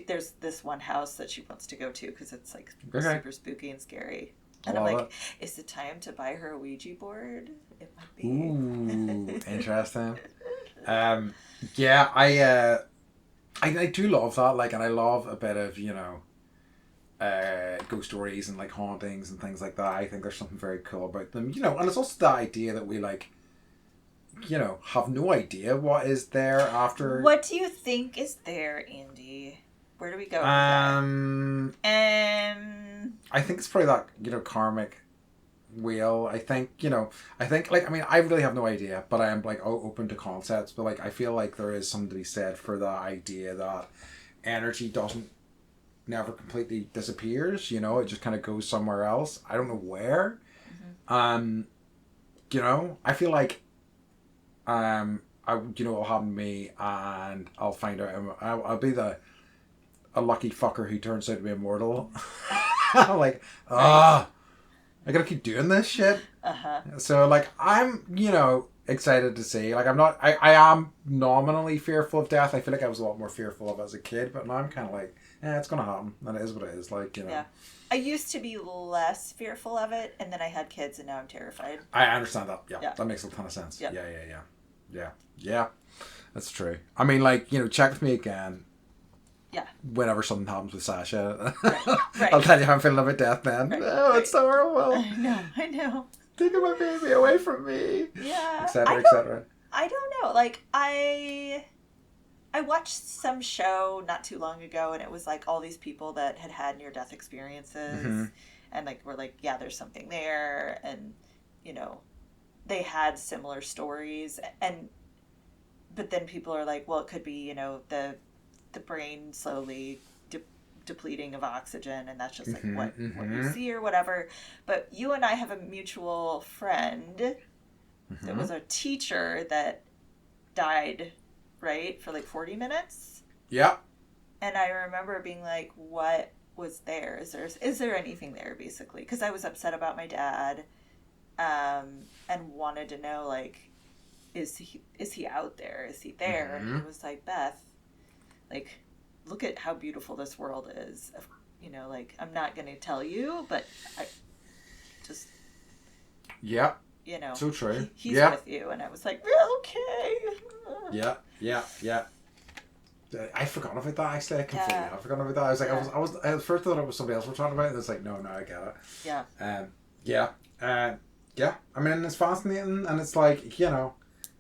there's this one house that she wants to go to because it's like super spooky and scary. And I'm like, is it time to buy her a Ouija board? It might be. Ooh, interesting. I do love that, like, and I love a bit of, ghost stories and, like, hauntings and things like that. I think there's something very cool about them, and it's also the idea that we, like, have no idea what is there after. What do you think is there, Andy? Where do we go with that? I think it's probably that, karmic wheel. I think, like, I mean, I really have no idea, but I am, like, open to concepts, but, like, I feel like there is something to be said for the idea that energy never completely disappears, it just kind of goes somewhere else. I don't know where. Mm-hmm. I feel like, it'll happen to me, and I'll find out, I'll be a lucky fucker who turns out to be immortal. I'm like, I gotta keep doing this shit. So, like, I'm, excited to see. Like, I am nominally fearful of death. I feel like I was a lot more fearful of it as a kid, but now I'm kind of like, it's gonna happen. And it is what it is. Like, Yeah. I used to be less fearful of it, and then I had kids, and now I'm terrified. I understand that. Yeah. That makes a ton of sense. Yeah. Yeah. That's true. I mean, like, check with me again. Yeah. Whenever something happens with Sasha, right. I'll tell you how I'm feeling about death then. Right. It's so horrible. I know. Taking my baby away from me. Yeah. Etc. etc. I don't know. Like, I watched some show not too long ago, and it was like all these people that had near-death experiences, and like were like, yeah, there's something there, and they had similar stories, but then people are like, well, it could be the brain slowly depleting of oxygen, and that's just like what you see or whatever. But you and I have a mutual friend that was a teacher that died, right, for like 40 minutes. Yeah. And I remember being like, what was there? Is there anything there, basically? Because I was upset about my dad, and wanted to know, like, is he out there? Is he there? And he was like, Beth, like, look at how beautiful this world is. Like, I'm not going to tell you, but I just... Yeah. So true. He's with you. And I was like, okay. Yeah. I forgot about that actually. I completely have forgotten about that. I was like, I at first thought it was somebody else we're talking about, and it's like, no, I get it. Yeah. Yeah. Yeah. I mean, it's fascinating, and it's like,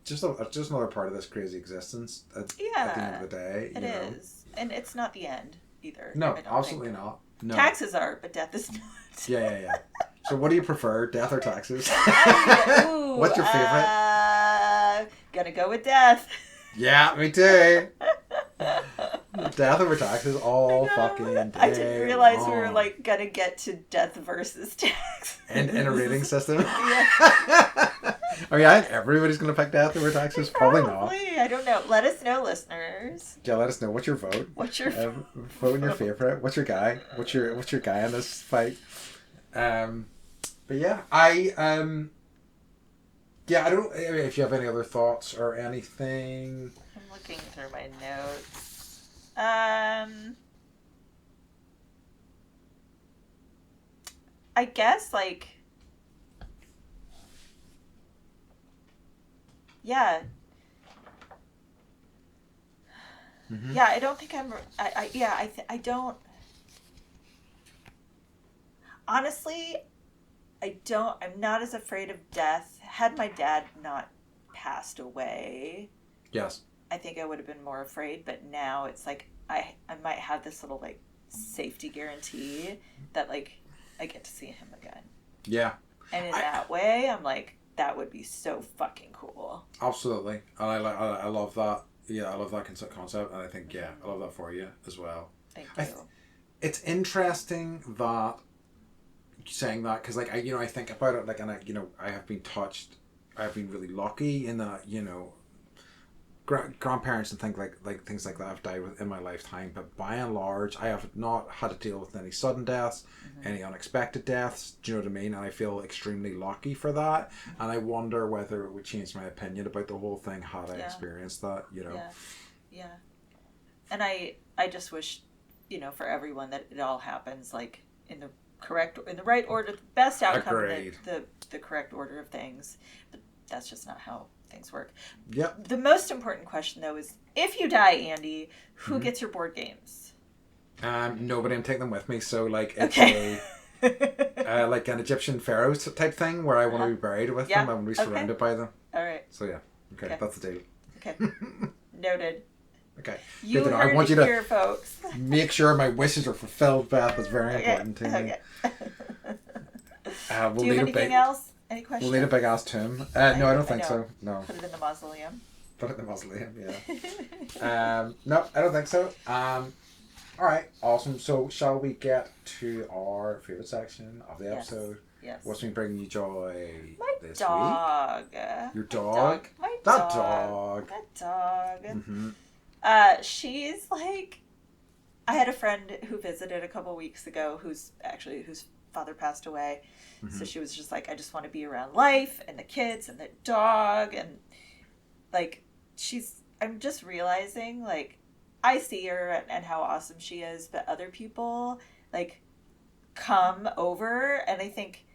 just another part of this crazy existence. At the end of the day, it is, and it's not the end either. No, absolutely not. No. Taxes are, but death is not. Yeah. So, what do you prefer, death or taxes? Ooh, what's your favorite? Gonna go with death. Yeah, me too. Death over taxes all fucking day. I didn't realize we were like gonna get to death versus tax. And in a rating system. Yeah. I mean, everybody's gonna pick death over taxes. Probably not. I don't know. Let us know, listeners. Yeah, let us know. What's your vote? What's your vote in your favorite? What's your guy? What's your guy in this fight? But yeah, I don't. If you have any other thoughts or anything. I'm looking through my notes. I guess like. Yeah. Mm-hmm. Yeah, I don't think I'm. I don't. Honestly, I'm not as afraid of death. Had my dad not passed away, yes, I think I would have been more afraid. But now it's like I might have this little like safety guarantee that like I get to see him again. Yeah. And in that way, I'm like, that would be so fucking cool. Absolutely, and I love that. Yeah, I love that concept, and I think I love that for you as well. Thank you. It's interesting that. Saying that because like I think about it like, and I have been touched. I have been really lucky in that grandparents and things like things like that have died in my lifetime, but by and large I have not had to deal with any sudden deaths, any unexpected deaths. Do you know what I mean? And I feel extremely lucky for that, and I wonder whether it would change my opinion about the whole thing had I experienced that. Yeah. And I just wish for everyone that it all happens like in the right order, the best outcome, the correct order of things. But that's just not how things work. Yep. The most important question though is, if you die, Andy, who gets your board games? Nobody. I'm taking them with me. So like it's like an Egyptian pharaoh type thing where I want to be buried with them. I want to be surrounded by them. All right. So yeah. Okay. That's the deal. Okay. Noted. Okay. You heard I want you to hear, folks. Make sure my wishes are fulfilled, Beth. That's very important to me. Okay. We'll Do you have anything else? Any questions? We'll need a big ass tomb. No, I don't think so. No. Put it in the mausoleum. Put it in the mausoleum, yeah. No, I don't think so. Alright, awesome. So shall we get to our favourite section of the episode? Yes. What's been bringing you joy this dog. week? Your dog? That dog. Mm-hmm. She's like, I had a friend who visited a couple weeks ago whose father passed away. Mm-hmm. So she was just like, I just want to be around life and the kids and the dog. And like, I'm just realizing like, I see her and how awesome she is, but other people like come over, and I think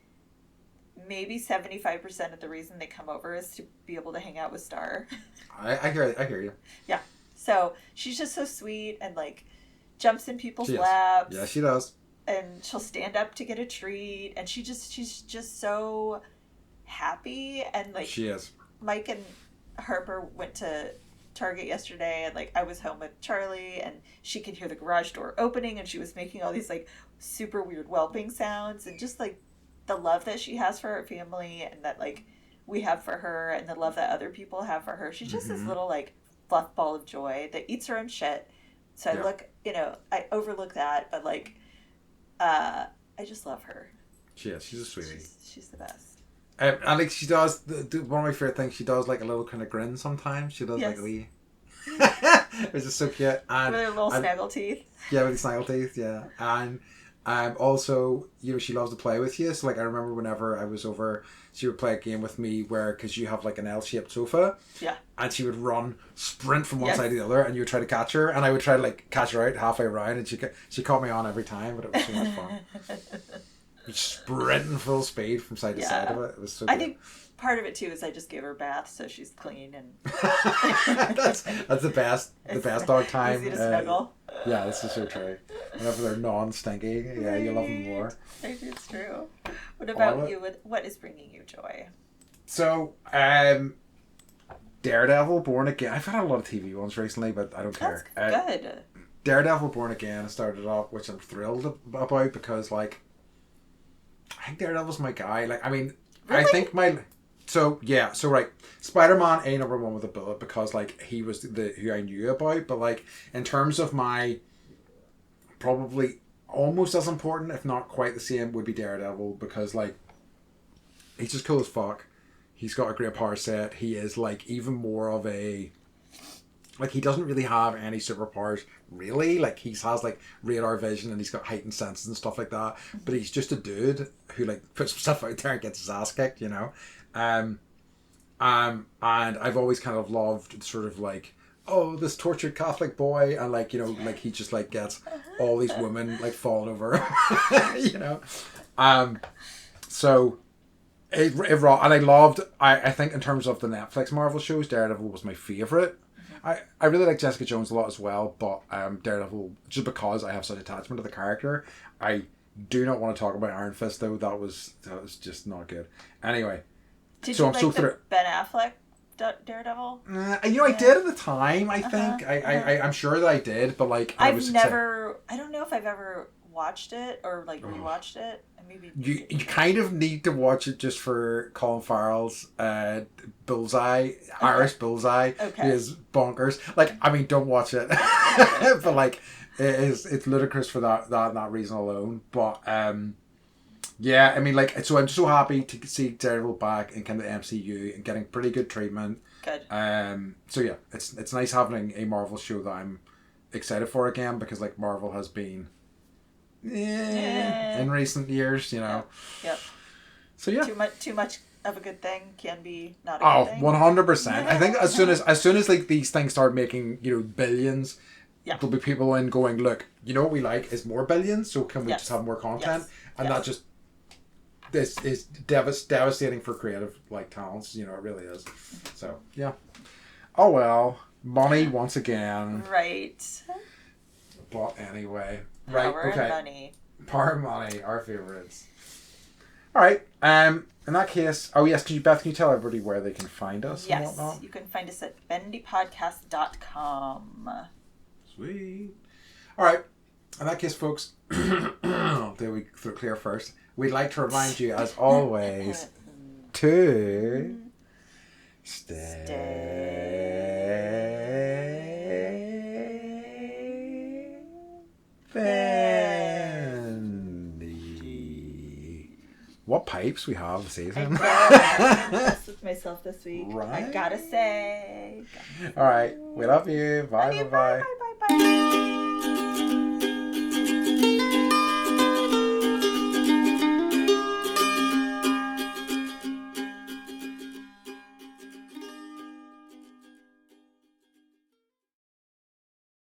maybe 75% of the reason they come over is to be able to hang out with Star. I hear you. Yeah. So she's just so sweet and like jumps in people's laps. Yeah, she does. And she'll stand up to get a treat, and she's just so happy. And like, she is. Mike and Harper went to Target yesterday, and like I was home with Charlie, and she could hear the garage door opening, and she was making all these like super weird whelping sounds, and just like the love that she has for her family, and that like we have for her, and the love that other people have for her. She's just this little like fluff ball of joy that eats her own shit. So I overlook that, but like I just love her. She's a sweetie. She's the best. And like she does, one of my favorite things, she does like a little kind of grin sometimes. She does like a wee. It's just so cute. And, with her little snaggle teeth. Yeah, with the snaggle teeth, yeah. And also, she loves to play with you. So like I remember whenever I was over, she would play a game with me because you have like an L-shaped sofa. Yeah. And she would sprint from one side to the other, and you would try to catch her, and I would try to like catch her out halfway around, and she caught me on every time, but it was so much fun. Sprinting full speed from side to side of it. It was so good. I think part of it too is I just gave her a bath so she's clean and that's the best dog time. Easy to snuggle. Yeah, this is so true. Whenever they're non-stinky, yeah, you love them more. It's true. What about you? What is bringing you joy? So, Daredevil, Born Again. I've had a lot of TV ones recently, but I don't care. That's good. Daredevil, Born Again started off, which I'm thrilled about because, like, I think Daredevil's my guy. Like, I mean, really? I think my... So, yeah. So, right. Spider-Man, #1 with a bullet because, like, he was who I knew about. But, like, in terms of my... Probably almost as important, if not quite the same, would be Daredevil because, like, he's just cool as fuck. He's got a great power set. He is, like, even more of a... Like, he doesn't really have any superpowers, really. Like, he has, like, radar vision and he's got heightened senses and stuff like that. But he's just a dude who, like, puts himself out there and gets his ass kicked, you know? And I've always kind of loved sort of, like, oh, this tortured Catholic boy. And, like, you know, like, he just, like, gets all these women, like, falling over, you know? So... It raw, and I think in terms of the Netflix Marvel shows, Daredevil was my favourite. I really like Jessica Jones a lot as well, but Daredevil, just because I have such attachment to the character, I do not want to talk about Iron Fist though. That was just not good. Anyway, did you like the Ben Affleck Daredevil? I did at the time. I think I'm sure that I did, but like I don't know if I've ever watched it or like rewatched it. Maybe you kind of need to watch it just for Colin Farrell's Bullseye, Irish Bullseye. Okay. Is bonkers. Like, I mean, don't watch it, but like, it's ludicrous for that reason alone. But yeah, I mean, like, so I'm so happy to see Daredevil back in kind of the MCU and getting pretty good treatment. Good. So yeah, it's nice having a Marvel show that I'm excited for again because like Marvel has been. In recent years, you know. Yep. So yeah. Too much of a good thing can be not a good thing. 100%. I think as soon as like these things start making, you know, billions, there'll be people in going, look, you know what we like is more billions, so can we just have more content? And that just this is devastating for creative like talents, you know, it really is. So yeah. Oh well. Money once again. Right. But anyway. Right, Power and money. Power and money, our favourites. Alright, in that case, Beth, can you tell everybody where they can find us and whatnot? Yes, you can find us at bendypodcast.com. Sweet. Alright, in that case, folks, there we throw clear first. We'd like to remind you, as always, to stay Bendy. What pipes we have this season. I'm impressed with myself this week. Right? I gotta say. All right. We love you. Bye. Bye. Bye.